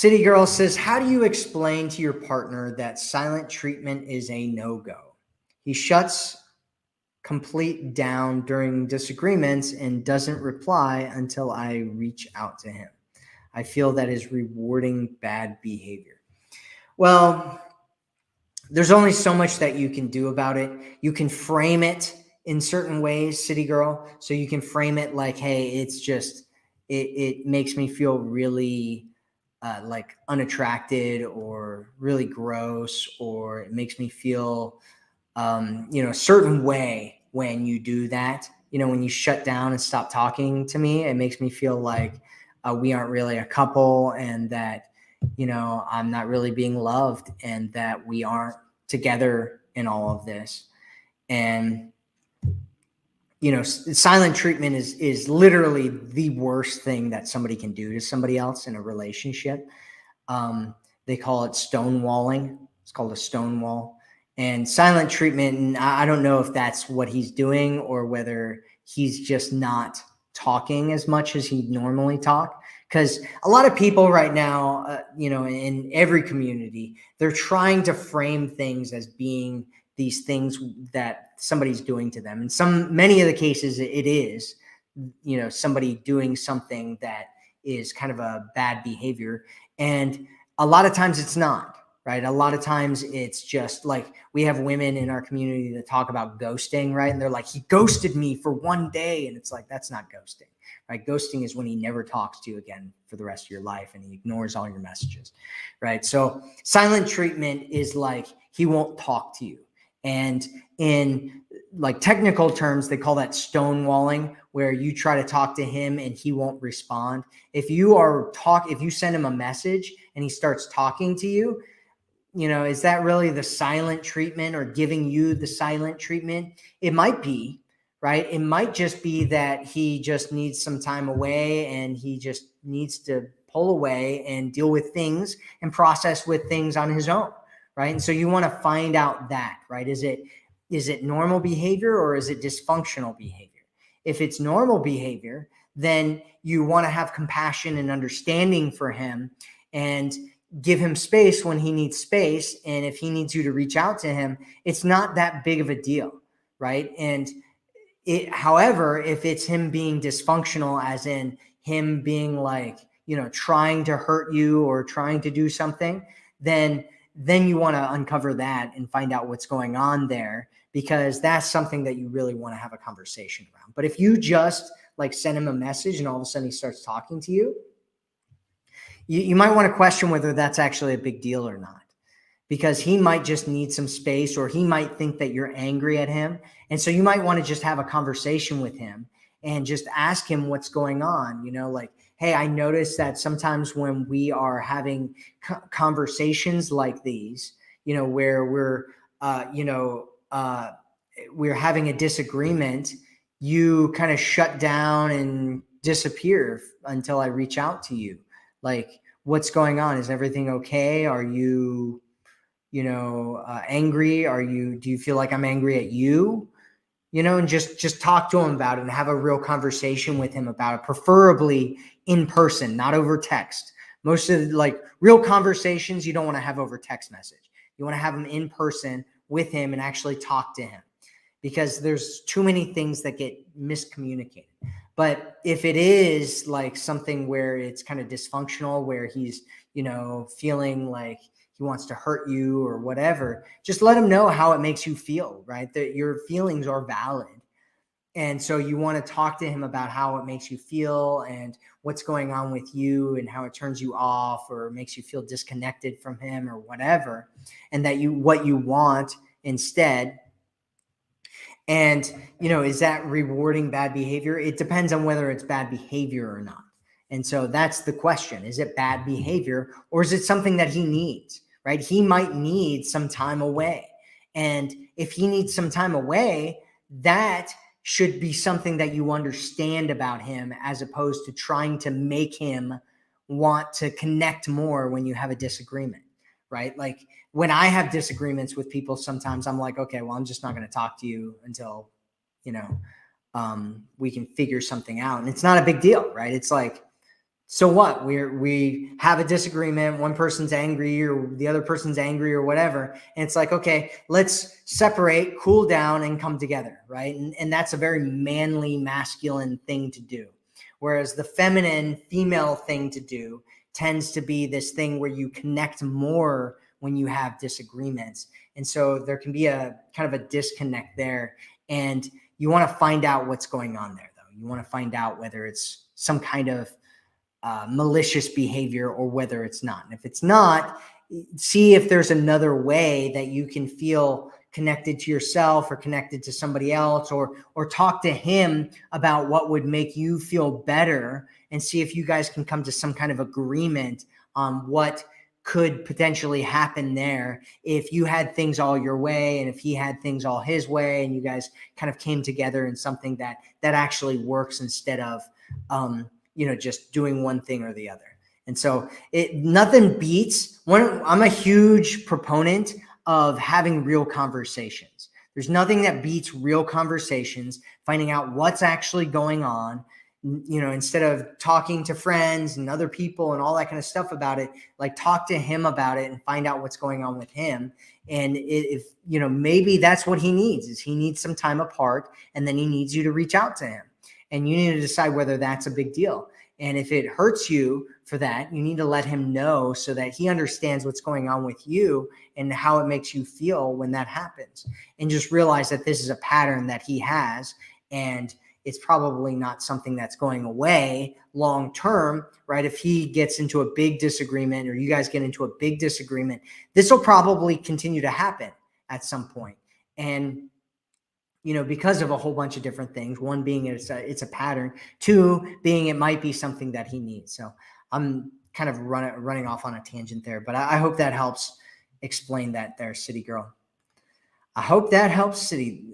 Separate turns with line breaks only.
City Girl says, how do you explain to your partner that silent treatment is a no-go? He shuts complete down during disagreements and doesn't reply until I reach out to him. I feel that is rewarding bad behavior. Well, there's only so much that you can do about it. You can frame it in certain ways, City Girl. So you can frame it like, hey, it's just, it makes me feel really like unattracted or really gross, or it makes me feel, a certain way when you do that. When you shut down and stop talking to me, it makes me feel like we aren't really a couple, and that, I'm not really being loved, and that we aren't together in all of this. And, silent treatment is literally the worst thing that somebody can do to somebody else in a relationship. They call it stonewalling. It's called a stonewall. And silent treatment, and I don't know if that's what he's doing or whether he's just not talking as much as he'd normally talk. Because a lot of people right now, in every community, they're trying to frame things as being these things that somebody's doing to them. And many of the cases it is, somebody doing something that is kind of a bad behavior. And a lot of times it's not. Right. A lot of times it's just like, we have women in our community that talk about ghosting, right? And they're like, he ghosted me for one day. And it's like, that's not ghosting, right? Ghosting is when he never talks to you again for the rest of your life and he ignores all your messages, right? So silent treatment is like, he won't talk to you. And in like technical terms, they call that stonewalling, where you try to talk to him and he won't respond. If you send him a message and he starts talking to you, is that really the silent treatment or giving you the silent treatment? It might be, right? It might just be that he just needs some time away and he just needs to pull away and deal with things and process with things on his own, right? And so you want to find out that, right? Is it normal behavior or is it dysfunctional behavior? If it's normal behavior, then you want to have compassion and understanding for him and give him space when he needs space. And if he needs you to reach out to him, it's not that big of a deal, right? And however, if it's him being dysfunctional, as in him being like, trying to hurt you or trying to do something, then you want to uncover that and find out what's going on there, because that's something that you really want to have a conversation around. But if you just like send him a message and all of a sudden he starts talking to you, you might want to question whether that's actually a big deal or not, because he might just need some space, or he might think that you're angry at him. And so you might want to just have a conversation with him and just ask him what's going on. Like, hey, I noticed that sometimes when we are having conversations like these, where we're having a disagreement, you kind of shut down and disappear until I reach out to you. Like, what's going on? Is everything okay? Are you, angry? Do you feel like I'm angry at you? And just talk to him about it and have a real conversation with him about it, preferably in person, not over text. Most of real conversations you don't want to have over text message. You want to have them in person with him and actually talk to him, because there's too many things that get miscommunicated. But if it is like something where it's kind of dysfunctional, where he's, feeling like he wants to hurt you or whatever, just let him know how it makes you feel, right? That your feelings are valid. And so you want to talk to him about how it makes you feel and what's going on with you and how it turns you off or makes you feel disconnected from him or whatever. And that what you want instead. And, is that rewarding bad behavior? It depends on whether it's bad behavior or not. And so that's the question. Is it bad behavior, or is it something that he needs, right? He might need some time away. And if he needs some time away, that should be something that you understand about him, as opposed to trying to make him want to connect more when you have a disagreement, right? Like, when I have disagreements with people, sometimes I'm like, okay, well, I'm just not going to talk to you until, we can figure something out. And it's not a big deal, right? It's like So what? We have a disagreement. One person's angry or the other person's angry or whatever. And it's like, okay, let's separate, cool down, and come together, right? And that's a very manly, masculine thing to do. Whereas the feminine, female thing to do tends to be this thing where you connect more when you have disagreements. And so there can be a kind of a disconnect there. And you want to find out what's going on there, though. You want to find out whether it's some kind of malicious behavior or whether it's not. And if it's not, see if there's another way that you can feel connected to yourself or connected to somebody else, or talk to him about what would make you feel better, and see if you guys can come to some kind of agreement on what could potentially happen there if you had things all your way and if he had things all his way, and you guys kind of came together in something that actually works instead of just doing one thing or the other. And so nothing beats I'm a huge proponent of having real conversations. There's nothing that beats real conversations, finding out what's actually going on, instead of talking to friends and other people and all that kind of stuff about it. Like, talk to him about it and find out what's going on with him. And if maybe that's what he needs, is he needs some time apart, and then he needs you to reach out to him. And you need to decide whether that's a big deal. And if it hurts you for that, you need to let him know so that he understands what's going on with you and how it makes you feel when that happens. And just realize that this is a pattern that he has, and it's probably not something that's going away long term, right? If he gets into a big disagreement, or you guys get into a big disagreement, this will probably continue to happen at some point. And because of a whole bunch of different things. One being it's a pattern. Two being it might be something that he needs. So I'm kind of running off on a tangent there, but I hope that helps explain that there, City Girl. I hope that helps, City